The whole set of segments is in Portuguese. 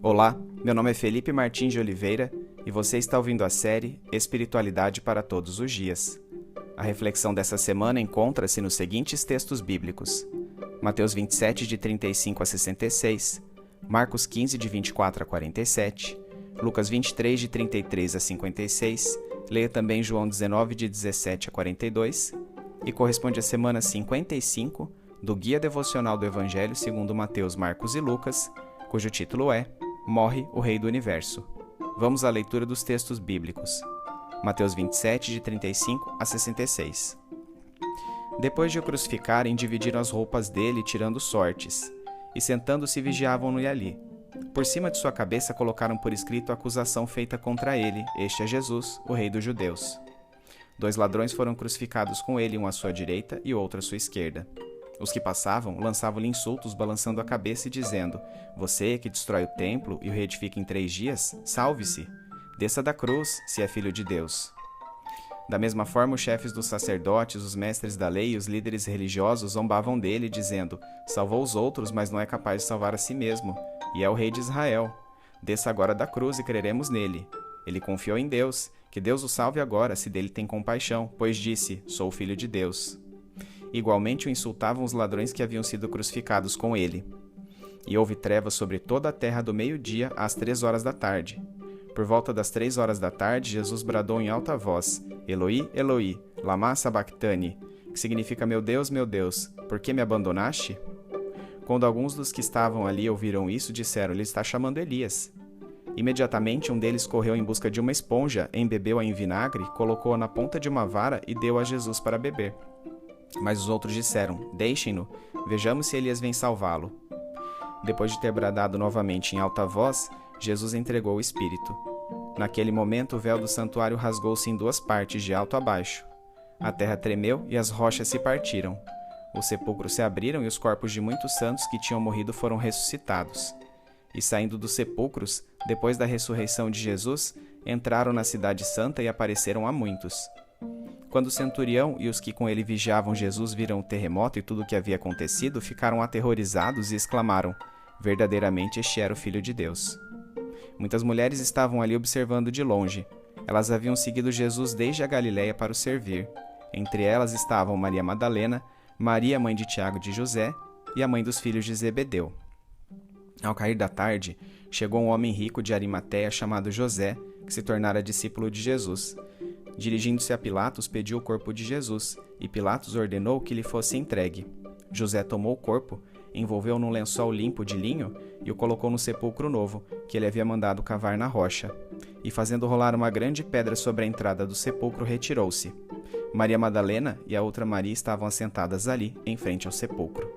Olá, meu nome é Felipe Martins de Oliveira e você está ouvindo a série Espiritualidade para Todos os Dias. A reflexão dessa semana encontra-se nos seguintes textos bíblicos: Mateus 27, de 35 a 66, Marcos 15, de 24 a 47, Lucas 23, de 33 a 56, leia também João 19, de 17 a 42, e corresponde à semana 55 do Guia Devocional do Evangelho segundo Mateus, Marcos e Lucas, cujo título é Morre o Rei do Universo. Vamos à leitura dos textos bíblicos. Mateus 27, de 35 a 66. Depois de o crucificarem, dividiram as roupas dele, tirando sortes, e sentando-se vigiavam-no ali. Por cima de sua cabeça colocaram por escrito a acusação feita contra ele: Este é Jesus, o Rei dos Judeus. 2 ladrões foram crucificados com ele, um à sua direita e outro à sua esquerda. Os que passavam lançavam-lhe insultos, balançando a cabeça e dizendo: Você que destrói o templo e o reedifica em 3 dias, salve-se! Desça da cruz, se é filho de Deus. Da mesma forma, os chefes dos sacerdotes, os mestres da lei e os líderes religiosos zombavam dele, dizendo: Salvou os outros, mas não é capaz de salvar a si mesmo, e é o rei de Israel. Desça agora da cruz e creremos nele. Ele confiou em Deus, que Deus o salve agora, se dele tem compaixão, pois disse: Sou o filho de Deus. Igualmente o insultavam os ladrões que haviam sido crucificados com ele. E houve trevas sobre toda a terra do meio-dia às 3 horas da tarde. Por volta das 3 horas da tarde, Jesus bradou em alta voz: Eloi, Eloi, lama sabachthani, que significa: meu Deus, por que me abandonaste? Quando alguns dos que estavam ali ouviram isso, disseram: Ele está chamando Elias. Imediatamente um deles correu em busca de uma esponja, embebeu-a em vinagre, colocou-a na ponta de uma vara e deu a Jesus para beber. Mas os outros disseram: Deixem-no, vejamos se Elias vem salvá-lo. Depois de ter bradado novamente em alta voz, Jesus entregou o Espírito. Naquele momento o véu do santuário rasgou-se em 2 partes, de alto a baixo. A terra tremeu e as rochas se partiram. Os sepulcros se abriram e os corpos de muitos santos que tinham morrido foram ressuscitados. E saindo dos sepulcros, depois da ressurreição de Jesus, entraram na cidade santa e apareceram a muitos. Quando o centurião e os que com ele vigiavam Jesus viram o terremoto e tudo o que havia acontecido, ficaram aterrorizados e exclamaram: Verdadeiramente este era o Filho de Deus. Muitas mulheres estavam ali observando de longe. Elas haviam seguido Jesus desde a Galiléia para o servir. Entre elas estavam Maria Madalena, Maria, mãe de Tiago e de José, e a mãe dos filhos de Zebedeu. Ao cair da tarde, chegou um homem rico de Arimateia chamado José, que se tornara discípulo de Jesus. Dirigindo-se a Pilatos, pediu o corpo de Jesus, e Pilatos ordenou que lhe fosse entregue. José tomou o corpo, envolveu-o num lençol limpo de linho e o colocou no sepulcro novo, que ele havia mandado cavar na rocha. E fazendo rolar uma grande pedra sobre a entrada do sepulcro, retirou-se. Maria Madalena e a outra Maria estavam assentadas ali, em frente ao sepulcro.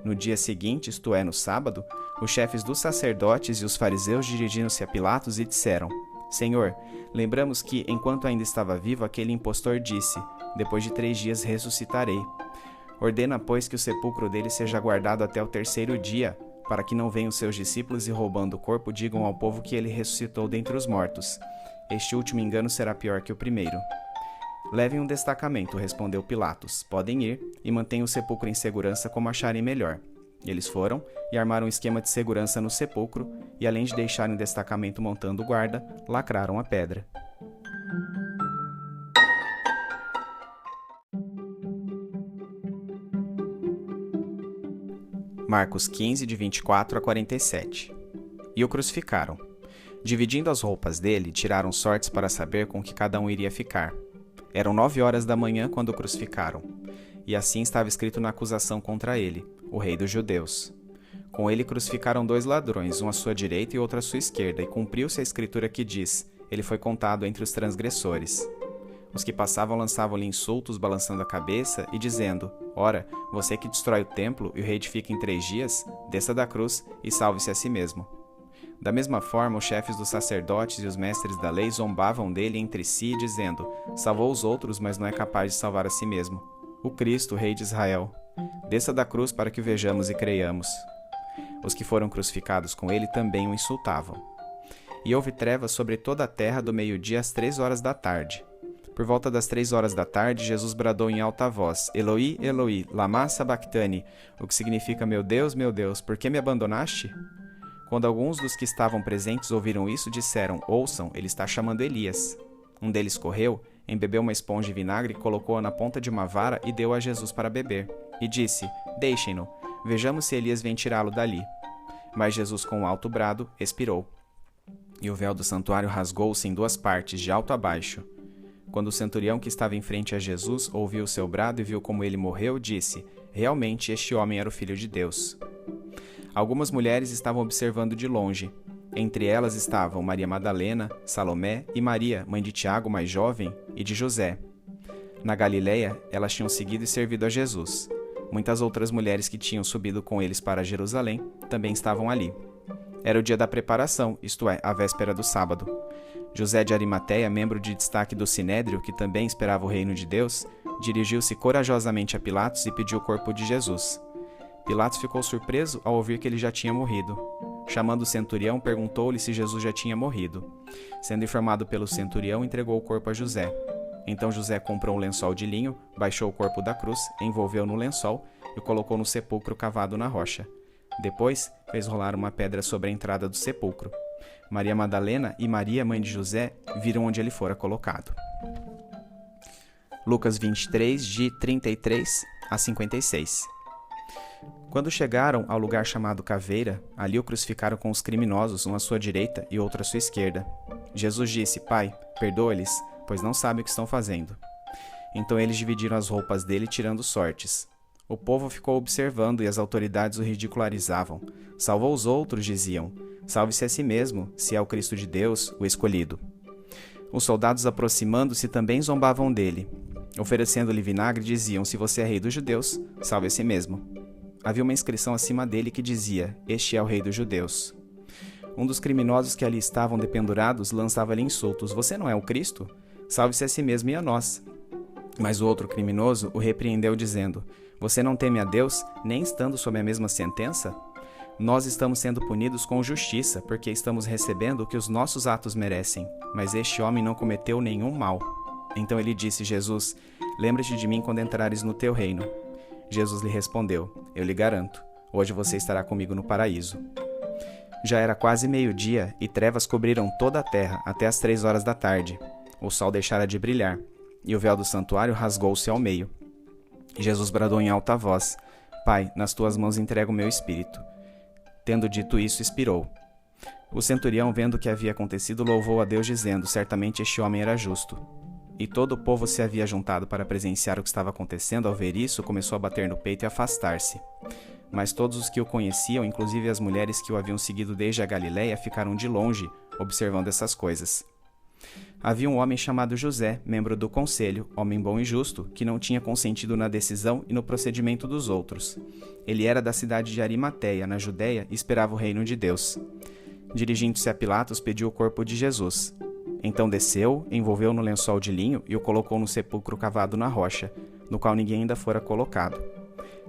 No dia seguinte, isto é, no sábado, os chefes dos sacerdotes e os fariseus dirigiram-se a Pilatos e disseram: Senhor, lembramos que, enquanto ainda estava vivo, aquele impostor disse: Depois de 3 dias ressuscitarei. Ordena, pois, que o sepulcro dele seja guardado até o 3º dia, para que não venham seus discípulos e, roubando o corpo, digam ao povo que ele ressuscitou dentre os mortos. Este último engano será pior que o primeiro. Levem um destacamento, respondeu Pilatos. Podem ir e mantenham o sepulcro em segurança como acharem melhor. Eles foram e armaram um esquema de segurança no sepulcro e, além de deixarem o destacamento montando guarda, lacraram a pedra. Marcos 15, de 24 a 47. E o crucificaram. Dividindo as roupas dele, tiraram sortes para saber com que cada um iria ficar. Eram 9 horas da manhã quando o crucificaram. E assim estava escrito na acusação contra ele: o Rei dos Judeus. Com ele crucificaram 2 ladrões, um à sua direita e outro à sua esquerda, e cumpriu-se a escritura que diz: Ele foi contado entre os transgressores. Os que passavam lançavam-lhe insultos, balançando a cabeça e dizendo: Ora, você que destrói o templo e o reedifica em 3 dias, desça da cruz e salve-se a si mesmo. Da mesma forma, os chefes dos sacerdotes e os mestres da lei zombavam dele entre si, dizendo: Salvou os outros, mas não é capaz de salvar a si mesmo. O Cristo, Rei de Israel. Desça da cruz para que o vejamos e creiamos. Os que foram crucificados com ele também o insultavam. E houve trevas sobre toda a terra do meio-dia às 3 horas da tarde. Por volta das 3 horas da tarde, Jesus bradou em alta voz: Eloi, Eloi, lama sabachthani, o que significa: meu Deus, por que me abandonaste? Quando alguns dos que estavam presentes ouviram isso, disseram: ouçam, ele está chamando Elias. Um deles correu, embebeu uma esponja de vinagre, colocou-a na ponta de uma vara e deu a Jesus para beber. E disse: deixem-no, vejamos se Elias vem tirá-lo dali. Mas Jesus, com um alto brado, expirou. E o véu do santuário rasgou-se em 2 partes, de alto a baixo. Quando o centurião que estava em frente a Jesus ouviu o seu brado e viu como ele morreu, disse: realmente este homem era o Filho de Deus. Algumas mulheres estavam observando de longe. Entre elas estavam Maria Madalena, Salomé e Maria, mãe de Tiago, mais jovem, e de José. Na Galiléia, elas tinham seguido e servido a Jesus. Muitas outras mulheres que tinham subido com eles para Jerusalém também estavam ali. Era o dia da preparação, isto é, a véspera do sábado. José de Arimateia, membro de destaque do Sinédrio, que também esperava o reino de Deus, dirigiu-se corajosamente a Pilatos e pediu o corpo de Jesus. Pilatos ficou surpreso ao ouvir que ele já tinha morrido. Chamando o centurião, perguntou-lhe se Jesus já tinha morrido. Sendo informado pelo centurião, entregou o corpo a José. Então José comprou um lençol de linho, baixou o corpo da cruz, envolveu no lençol e o colocou no sepulcro cavado na rocha. Depois, fez rolar uma pedra sobre a entrada do sepulcro. Maria Madalena e Maria, mãe de José, viram onde ele fora colocado. Lucas 23, de 33 a 56. Quando chegaram ao lugar chamado Caveira, ali o crucificaram com os criminosos, um à sua direita e outro à sua esquerda. Jesus disse: Pai, perdoa-lhes, pois não sabem o que estão fazendo. Então eles dividiram as roupas dele, tirando sortes. O povo ficou observando e as autoridades o ridicularizavam. Salvou os outros, diziam. Salve-se a si mesmo, se é o Cristo de Deus, o escolhido. Os soldados, aproximando-se, também zombavam dele. Oferecendo-lhe vinagre, diziam: se você é rei dos judeus, salve a si mesmo. Havia uma inscrição acima dele que dizia: este é o rei dos judeus. Um dos criminosos que ali estavam dependurados lançava-lhe insultos: você não é o Cristo? Salve-se a si mesmo e a nós. Mas o outro criminoso o repreendeu, dizendo: você não teme a Deus, nem estando sob a mesma sentença? Nós estamos sendo punidos com justiça, porque estamos recebendo o que os nossos atos merecem, mas este homem não cometeu nenhum mal. Então ele disse: Jesus, lembra-te de mim quando entrares no teu reino. Jesus lhe respondeu: eu lhe garanto, hoje você estará comigo no paraíso. Já era quase meio-dia e trevas cobriram toda a terra até as 3 horas da tarde. O sol deixara de brilhar, e o véu do santuário rasgou-se ao meio. Jesus bradou em alta voz: Pai, nas tuas mãos entrego o meu espírito. Tendo dito isso, expirou. O centurião, vendo o que havia acontecido, louvou a Deus, dizendo: certamente este homem era justo. E todo o povo se havia juntado para presenciar o que estava acontecendo. Ao ver isso, começou a bater no peito e afastar-se. Mas todos os que o conheciam, inclusive as mulheres que o haviam seguido desde a Galiléia, ficaram de longe, observando essas coisas. Havia um homem chamado José, membro do conselho, homem bom e justo, que não tinha consentido na decisão e no procedimento dos outros. Ele era da cidade de Arimateia, na Judéia, e esperava o reino de Deus. Dirigindo-se a Pilatos, pediu o corpo de Jesus. Então desceu, envolveu no lençol de linho e o colocou no sepulcro cavado na rocha, no qual ninguém ainda fora colocado.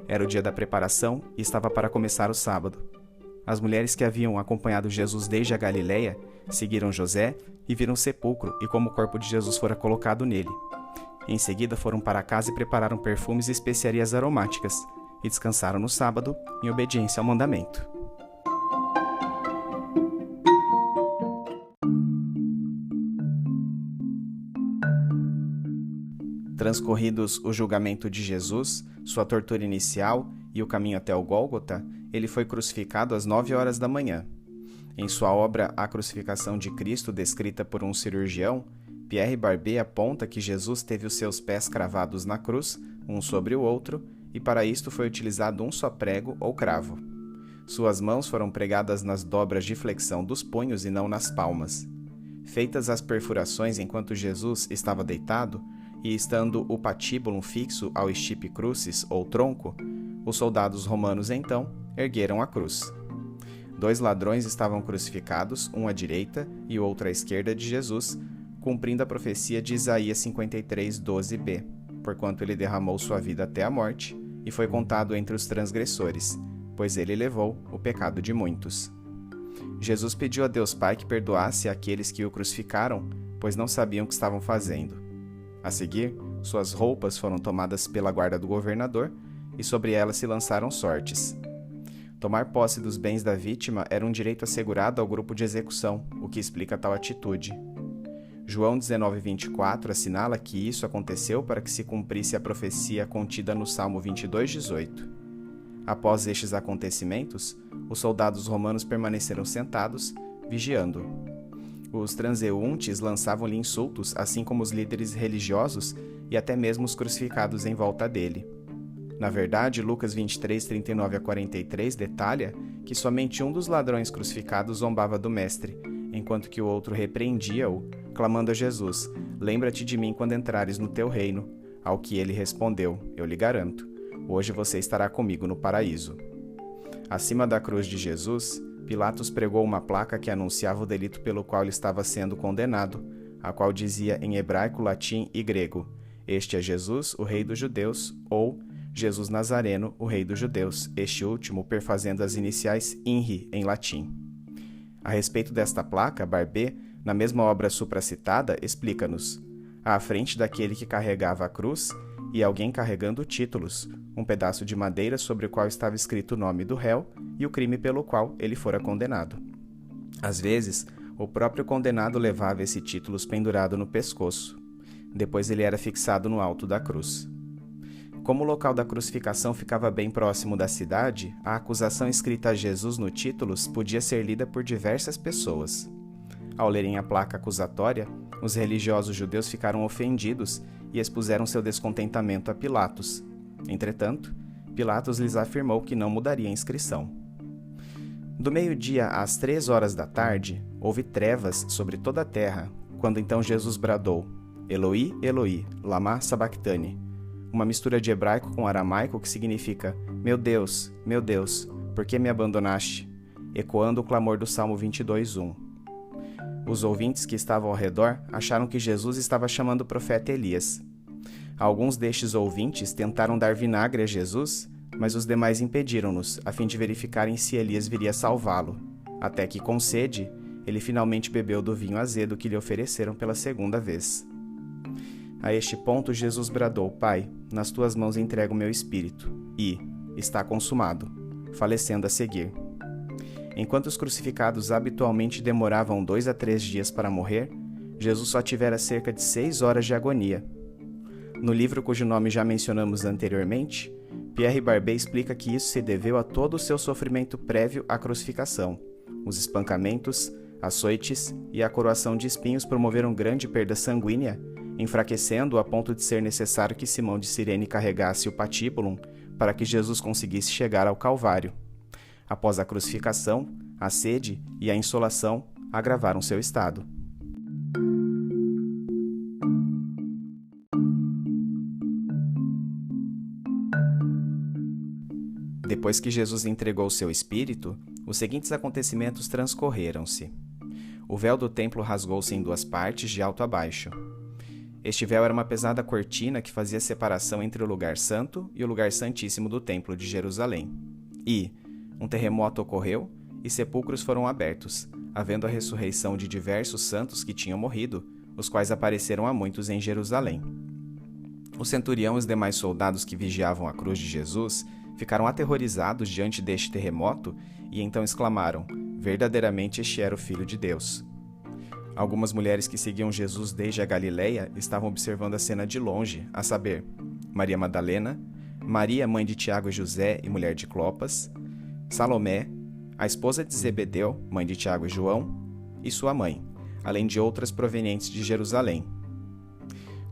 Era o dia da preparação e estava para começar o sábado. As mulheres que haviam acompanhado Jesus desde a Galiléia seguiram José e viram o sepulcro e como o corpo de Jesus fora colocado nele. Em seguida foram para casa e prepararam perfumes e especiarias aromáticas e descansaram no sábado em obediência ao mandamento. Transcorridos o julgamento de Jesus, sua tortura inicial e o caminho até o Gólgota, ele foi crucificado às 9 horas da manhã. Em sua obra A Crucificação de Cristo, descrita por um cirurgião, Pierre Barbet aponta que Jesus teve os seus pés cravados na cruz, um sobre o outro, e para isto foi utilizado um só prego ou cravo. Suas mãos foram pregadas nas dobras de flexão dos punhos e não nas palmas. Feitas as perfurações enquanto Jesus estava deitado, e estando o patíbulo fixo ao stipe crucis, ou tronco, os soldados romanos então ergueram a cruz. 2 ladrões estavam crucificados, um à direita e o outro à esquerda de Jesus, cumprindo a profecia de Isaías 53, 12b, porquanto ele derramou sua vida até a morte e foi contado entre os transgressores, pois ele levou o pecado de muitos. Jesus pediu a Deus Pai que perdoasse aqueles que o crucificaram, pois não sabiam o que estavam fazendo. A seguir, suas roupas foram tomadas pela guarda do governador e sobre elas se lançaram sortes. Tomar posse dos bens da vítima era um direito assegurado ao grupo de execução, o que explica tal atitude. João 19:24 assinala que isso aconteceu para que se cumprisse a profecia contida no Salmo 22:18. Após estes acontecimentos, os soldados romanos permaneceram sentados, vigiando. Os transeuntes lançavam-lhe insultos, assim como os líderes religiosos e até mesmo os crucificados em volta dele. Na verdade, Lucas 23:39-43 detalha que somente um dos ladrões crucificados zombava do mestre, enquanto que o outro repreendia-o, clamando a Jesus: "Lembra-te de mim quando entrares no teu reino." Ao que ele respondeu: "Eu lhe garanto, hoje você estará comigo no paraíso." Acima da cruz de Jesus, Pilatos pregou uma placa que anunciava o delito pelo qual ele estava sendo condenado, a qual dizia em hebraico, latim e grego: "Este é Jesus, o Rei dos Judeus", ou "Jesus Nazareno, o Rei dos Judeus", este último perfazendo as iniciais INRI em latim. A respeito desta placa, Barbé, na mesma obra supracitada, explica-nos: à frente daquele que carregava a cruz, e alguém carregando títulos, um pedaço de madeira sobre o qual estava escrito o nome do réu e o crime pelo qual ele fora condenado. Às vezes, o próprio condenado levava esse títulos pendurado no pescoço. Depois ele era fixado no alto da cruz. Como o local da crucificação ficava bem próximo da cidade, a acusação escrita a Jesus no títulos podia ser lida por diversas pessoas. Ao lerem a placa acusatória, os religiosos judeus ficaram ofendidos e expuseram seu descontentamento a Pilatos. Entretanto, Pilatos lhes afirmou que não mudaria a inscrição. Do meio-dia às 3 horas da tarde, houve trevas sobre toda a terra, quando então Jesus bradou: "Eloi, Eloi, lama sabactani", uma mistura de hebraico com aramaico que significa meu Deus, por que me abandonaste?", ecoando o clamor do Salmo 22:1. Os ouvintes que estavam ao redor acharam que Jesus estava chamando o profeta Elias. Alguns destes ouvintes tentaram dar vinagre a Jesus, mas os demais impediram-nos, a fim de verificarem se Elias viria salvá-lo, até que, com sede, ele finalmente bebeu do vinho azedo que lhe ofereceram pela segunda vez. A este ponto, Jesus bradou: "Pai, nas tuas mãos entrego o meu espírito", e está consumado, falecendo a seguir. Enquanto os crucificados habitualmente demoravam 2 a 3 dias para morrer, Jesus só tivera cerca de 6 horas de agonia. No livro cujo nome já mencionamos anteriormente, Pierre Barbé explica que isso se deveu a todo o seu sofrimento prévio à crucificação. Os espancamentos, açoites e a coroação de espinhos promoveram grande perda sanguínea, enfraquecendo-o a ponto de ser necessário que Simão de Cirene carregasse o patíbulum para que Jesus conseguisse chegar ao Calvário. Após a crucificação, a sede e a insolação agravaram seu estado. Depois que Jesus entregou seu espírito, os seguintes acontecimentos transcorreram-se. O véu do templo rasgou-se em 2 partes, de alto a baixo. Este véu era uma pesada cortina que fazia separação entre o lugar santo e o lugar santíssimo do templo de Jerusalém. E um terremoto ocorreu e sepulcros foram abertos, havendo a ressurreição de diversos santos que tinham morrido, os quais apareceram a muitos em Jerusalém. O centurião e os demais soldados que vigiavam a cruz de Jesus ficaram aterrorizados diante deste terremoto e então exclamaram: "Verdadeiramente este era o Filho de Deus." Algumas mulheres que seguiam Jesus desde a Galileia estavam observando a cena de longe, a saber, Maria Madalena, Maria, mãe de Tiago e José e mulher de Clopas, Salomé, a esposa de Zebedeu, mãe de Tiago e João, e sua mãe, além de outras provenientes de Jerusalém.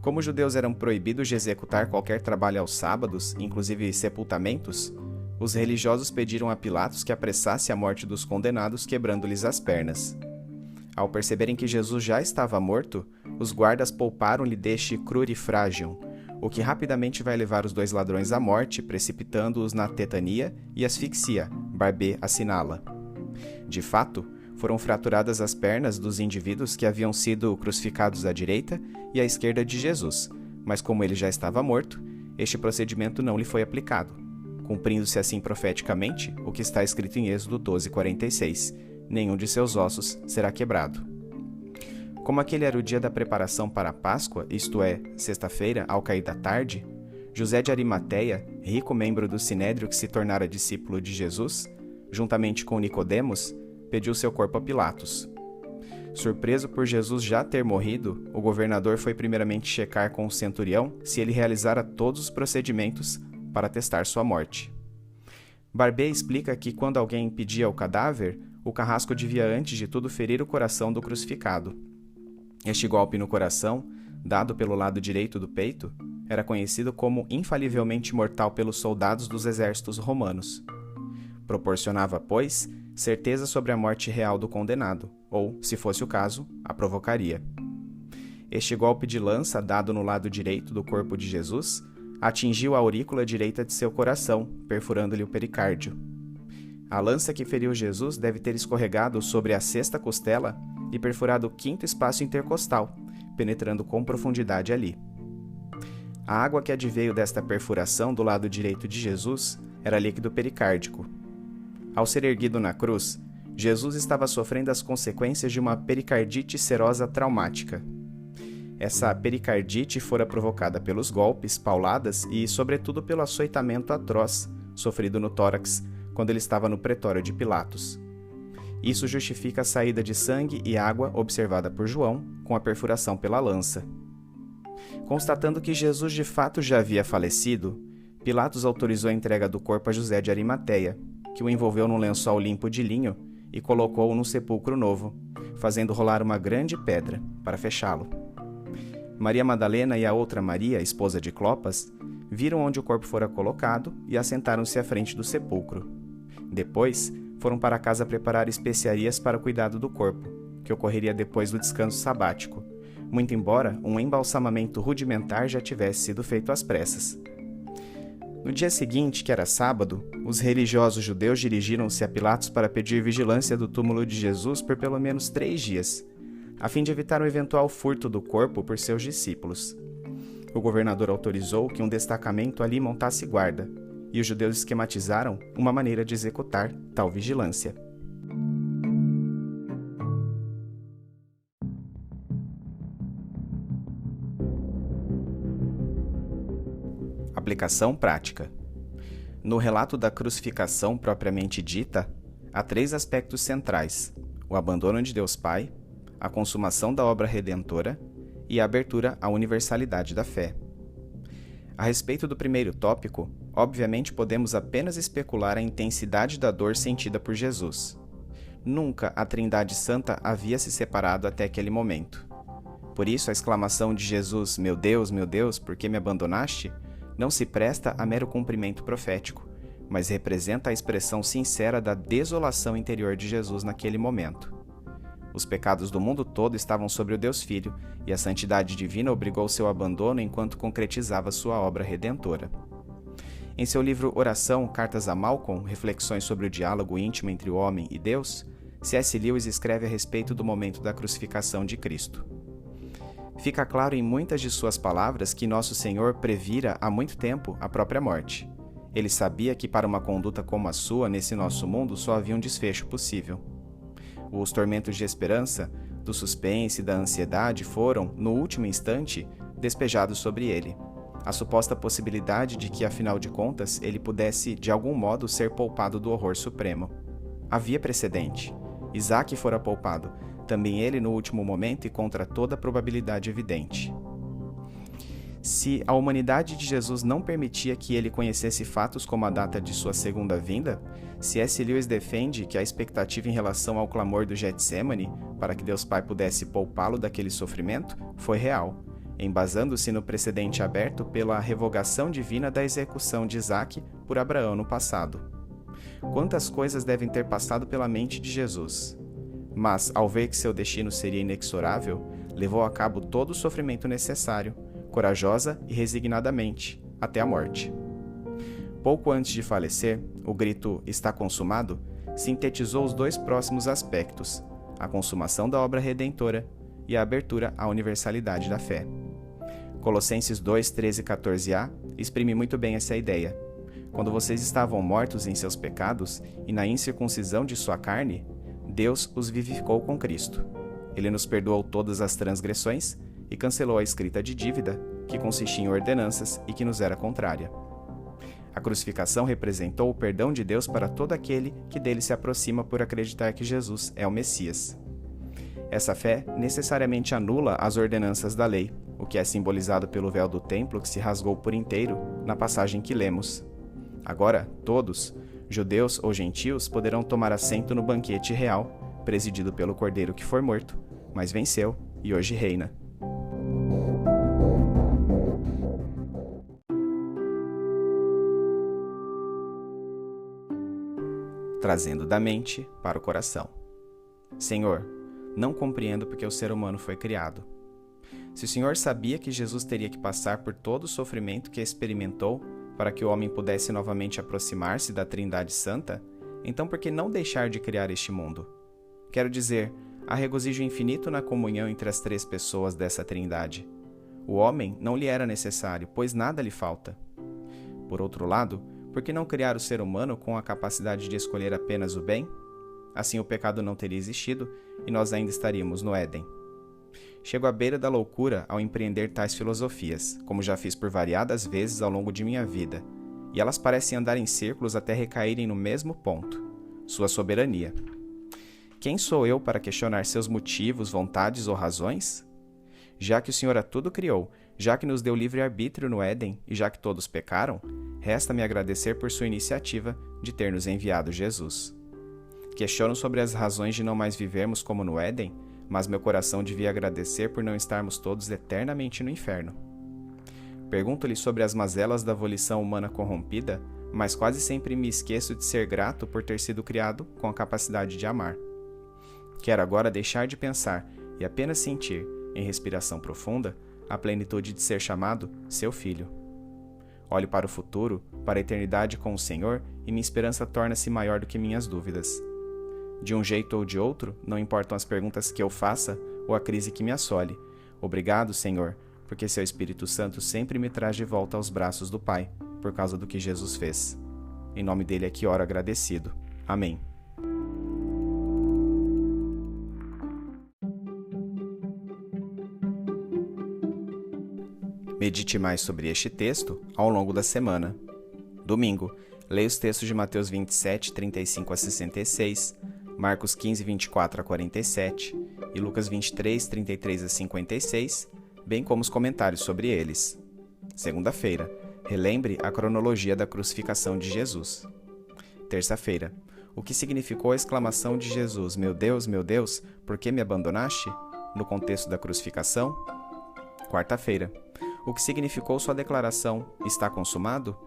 Como os judeus eram proibidos de executar qualquer trabalho aos sábados, inclusive sepultamentos, os religiosos pediram a Pilatos que apressasse a morte dos condenados, quebrando-lhes as pernas. Ao perceberem que Jesus já estava morto, os guardas pouparam-lhe deste crurifragium, o que rapidamente vai levar os 2 ladrões à morte, precipitando-os na tetania e asfixia, Barbé assinala. De fato, foram fraturadas as pernas dos indivíduos que haviam sido crucificados à direita e à esquerda de Jesus, mas como ele já estava morto, este procedimento não lhe foi aplicado, cumprindo-se assim profeticamente o que está escrito em Êxodo 12:46, nenhum de seus ossos será quebrado. Como aquele era o dia da preparação para a Páscoa, isto é, sexta-feira, ao cair da tarde, José de Arimateia, rico membro do Sinédrio que se tornara discípulo de Jesus, juntamente com Nicodemos, pediu seu corpo a Pilatos. Surpreso por Jesus já ter morrido, o governador foi primeiramente checar com o centurião se ele realizara todos os procedimentos para testar sua morte. Barbier explica que quando alguém pedia o cadáver, o carrasco devia antes de tudo ferir o coração do crucificado. Este golpe no coração, dado pelo lado direito do peito, era conhecido como infalivelmente mortal pelos soldados dos exércitos romanos. Proporcionava, pois, certeza sobre a morte real do condenado, ou, se fosse o caso, a provocaria. Este golpe de lança dado no lado direito do corpo de Jesus atingiu a aurícula direita de seu coração, perfurando-lhe o pericárdio. A lança que feriu Jesus deve ter escorregado sobre a sexta costela e perfurado o quinto espaço intercostal, penetrando com profundidade ali. A água que adveio desta perfuração do lado direito de Jesus era líquido pericárdico. Ao ser erguido na cruz, Jesus estava sofrendo as consequências de uma pericardite serosa traumática. Essa pericardite fora provocada pelos golpes, pauladas e, sobretudo, pelo açoitamento atroz sofrido no tórax quando ele estava no pretório de Pilatos. Isso justifica a saída de sangue e água observada por João com a perfuração pela lança. Constatando que Jesus de fato já havia falecido, Pilatos autorizou a entrega do corpo a José de Arimateia, que o envolveu num lençol limpo de linho e colocou-o num sepulcro novo, fazendo rolar uma grande pedra para fechá-lo. Maria Madalena e a outra Maria, esposa de Clopas, viram onde o corpo fora colocado e assentaram-se à frente do sepulcro. Depois, foram para casa preparar especiarias para o cuidado do corpo, que ocorreria depois do descanso sabático, muito embora um embalsamamento rudimentar já tivesse sido feito às pressas. No dia seguinte, que era sábado, os religiosos judeus dirigiram-se a Pilatos para pedir vigilância do túmulo de Jesus por pelo menos 3 dias, a fim de evitar um eventual furto do corpo por seus discípulos. O governador autorizou que um destacamento ali montasse guarda, e os judeus esquematizaram uma maneira de executar tal vigilância. Aplicação prática. No relato da crucificação propriamente dita, há 3 aspectos centrais: o abandono de Deus Pai, a consumação da obra redentora e a abertura à universalidade da fé. A respeito do primeiro tópico, obviamente podemos apenas especular a intensidade da dor sentida por Jesus. Nunca a Trindade Santa havia se separado até aquele momento. Por isso a exclamação de Jesus, meu Deus, por que me abandonaste?", não se presta a mero cumprimento profético, mas representa a expressão sincera da desolação interior de Jesus naquele momento. Os pecados do mundo todo estavam sobre o Deus Filho, e a santidade divina obrigou seu abandono enquanto concretizava sua obra redentora. Em seu livro Oração, Cartas a Malcolm, Reflexões sobre o diálogo íntimo entre o homem e Deus, C.S. Lewis escreve a respeito do momento da crucificação de Cristo. Fica claro em muitas de suas palavras que Nosso Senhor previra há muito tempo a própria morte. Ele sabia que para uma conduta como a sua nesse nosso mundo só havia um desfecho possível. Os tormentos de esperança, do suspense e da ansiedade foram, no último instante, despejados sobre ele. A suposta possibilidade de que, afinal de contas, ele pudesse, de algum modo, ser poupado do horror supremo. Havia precedente. Isaac fora poupado, também ele no último momento e contra toda probabilidade evidente. Se a humanidade de Jesus não permitia que ele conhecesse fatos como a data de sua segunda vinda, C.S. Lewis defende que a expectativa em relação ao clamor do Getsemane, para que Deus Pai pudesse poupá-lo daquele sofrimento, foi real, embasando-se no precedente aberto pela revogação divina da execução de Isaac por Abraão no passado. Quantas coisas devem ter passado pela mente de Jesus? Mas, ao ver que seu destino seria inexorável, levou a cabo todo o sofrimento necessário, corajosa e resignadamente, até a morte. Pouco antes de falecer, o grito "está consumado" sintetizou os 2 próximos aspectos, a consumação da obra redentora e a abertura à universalidade da fé. Colossenses 2, 13 e 14a exprime muito bem essa ideia. Quando vocês estavam mortos em seus pecados e na incircuncisão de sua carne, Deus os vivificou com Cristo. Ele nos perdoou todas as transgressões e cancelou a escrita de dívida, que consistia em ordenanças e que nos era contrária. A crucificação representou o perdão de Deus para todo aquele que dele se aproxima por acreditar que Jesus é o Messias. Essa fé necessariamente anula as ordenanças da lei, o que é simbolizado pelo véu do templo que se rasgou por inteiro na passagem que lemos. Agora, todos, judeus ou gentios, poderão tomar assento no banquete real, presidido pelo Cordeiro que foi morto, mas venceu e hoje reina. Trazendo da mente para o coração. Senhor, não compreendo porque o ser humano foi criado. Se o Senhor sabia que Jesus teria que passar por todo o sofrimento que experimentou para que o homem pudesse novamente aproximar-se da Trindade Santa, então por que não deixar de criar este mundo? Quero dizer, há regozijo infinito na comunhão entre as três pessoas dessa Trindade. O homem não lhe era necessário, pois nada lhe falta. Por outro lado, por que não criar o ser humano com a capacidade de escolher apenas o bem? Assim o pecado não teria existido e nós ainda estaríamos no Éden. Chego à beira da loucura ao empreender tais filosofias, como já fiz por variadas vezes ao longo de minha vida, e elas parecem andar em círculos até recaírem no mesmo ponto: sua soberania. Quem sou eu para questionar seus motivos, vontades ou razões? Já que o Senhor a tudo criou, já que nos deu livre-arbítrio no Éden e já que todos pecaram, resta-me agradecer por sua iniciativa de ter nos enviado Jesus. Questiono sobre as razões de não mais vivermos como no Éden, mas meu coração devia agradecer por não estarmos todos eternamente no inferno. Pergunto-lhe sobre as mazelas da volição humana corrompida, mas quase sempre me esqueço de ser grato por ter sido criado com a capacidade de amar. Quero agora deixar de pensar e apenas sentir, em respiração profunda, a plenitude de ser chamado seu filho. Olho para o futuro, para a eternidade com o Senhor, e minha esperança torna-se maior do que minhas dúvidas. De um jeito ou de outro, não importam as perguntas que eu faça ou a crise que me assole. Obrigado, Senhor, porque seu Espírito Santo sempre me traz de volta aos braços do Pai, por causa do que Jesus fez. Em nome dele é que oro agradecido. Amém. Medite mais sobre este texto ao longo da semana. Domingo, leia os textos de Mateus 27, 35 a 66, Marcos 15, 24 a 47 e Lucas 23, 33 a 56, bem como os comentários sobre eles. Segunda-feira, relembre a cronologia da crucificação de Jesus. Terça-feira, o que significou a exclamação de Jesus, meu Deus, por que me abandonaste?, no contexto da crucificação. Quarta-feira, o que significou sua declaração, está consumado?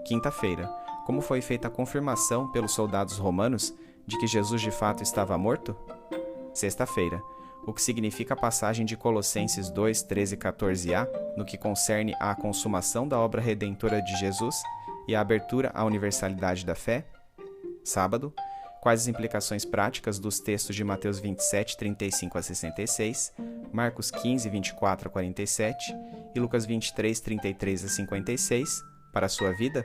Quinta-feira, como foi feita a confirmação pelos soldados romanos de que Jesus de fato estava morto? Sexta-feira, o que significa a passagem de Colossenses 2, 13 e 14a no que concerne à consumação da obra redentora de Jesus e a abertura à universalidade da fé? Sábado, quais as implicações práticas dos textos de Mateus 27, 35 a 66, Marcos 15, 24 a 47 e Lucas 23, 33 a 56 para a sua vida?